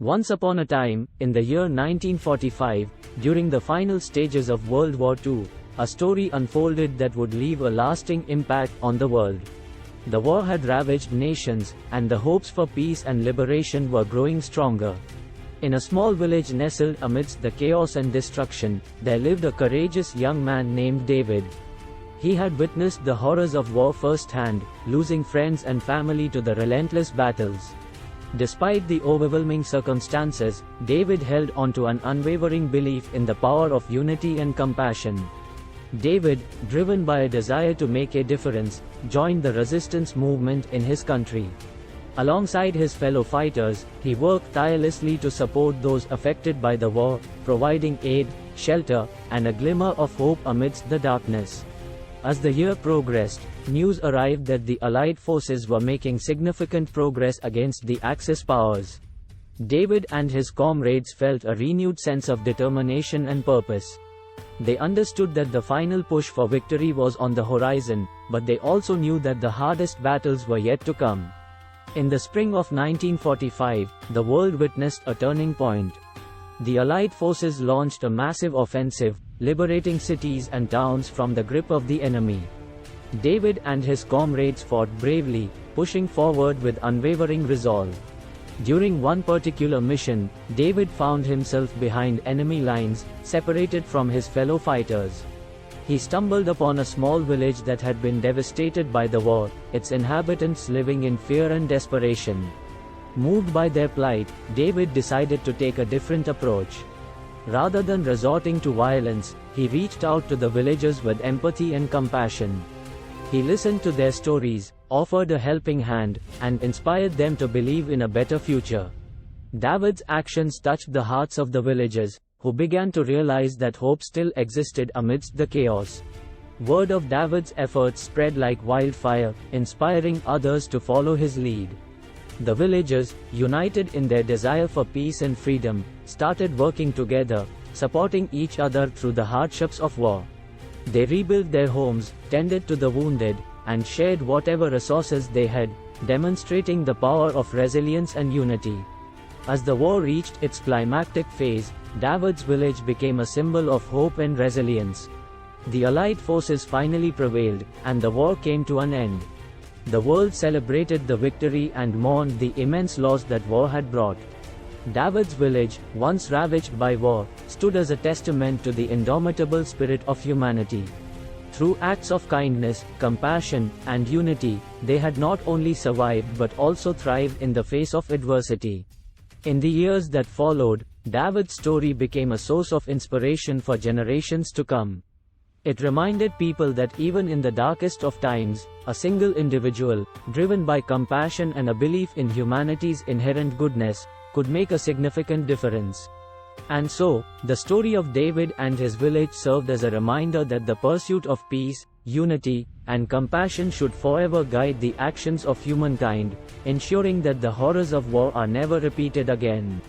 Once upon a time, in the year 1945, during the final stages of World War II, a story unfolded that would leave a lasting impact on the world. The war had ravaged nations, and the hopes for peace and liberation were growing stronger. In a small village nestled amidst the chaos and destruction, there lived a courageous young man named David. He had witnessed the horrors of war firsthand, losing friends and family to the relentless battles. Despite the overwhelming circumstances, David held on to an unwavering belief in the power of unity and compassion. David, driven by a desire to make a difference, joined the resistance movement in his country. Alongside his fellow fighters, he worked tirelessly to support those affected by the war, providing aid, shelter, and a glimmer of hope amidst the darkness. As the year progressed, news arrived that the Allied forces were making significant progress against the Axis powers. David and his comrades felt a renewed sense of determination and purpose. They understood that the final push for victory was on the horizon, but they also knew that the hardest battles were yet to come. In the spring of 1945, the world witnessed a turning point. The Allied forces launched a massive offensive, liberating cities and towns from the grip of the enemy. David and his comrades fought bravely, pushing forward with unwavering resolve. During one particular mission, David found himself behind enemy lines, separated from his fellow fighters. He stumbled upon a small village that had been devastated by the war, its inhabitants living in fear and desperation. Moved by their plight, David decided to take a different approach. Rather than resorting to violence, he reached out to the villagers with empathy and compassion. He listened to their stories, offered a helping hand, and inspired them to believe in a better future. David's actions touched the hearts of the villagers, who began to realize that hope still existed amidst the chaos. Word of David's efforts spread like wildfire, inspiring others to follow his lead. The villagers, united in their desire for peace and freedom, started working together, supporting each other through the hardships of war. They rebuilt their homes, tended to the wounded, and shared whatever resources they had, demonstrating the power of resilience and unity. As the war reached its climactic phase, David's village became a symbol of hope and resilience. The Allied forces finally prevailed, and the war came to an end. The world celebrated the victory and mourned the immense loss that war had brought. David's village, once ravaged by war, stood as a testament to the indomitable spirit of humanity. Through acts of kindness, compassion, and unity, they had not only survived but also thrived in the face of adversity. In the years that followed, David's story became a source of inspiration for generations to come. It reminded people that even in the darkest of times, a single individual, driven by compassion and a belief in humanity's inherent goodness, could make a significant difference. And so, the story of David and his village served as a reminder that the pursuit of peace, unity, and compassion should forever guide the actions of humankind, ensuring that the horrors of war are never repeated again.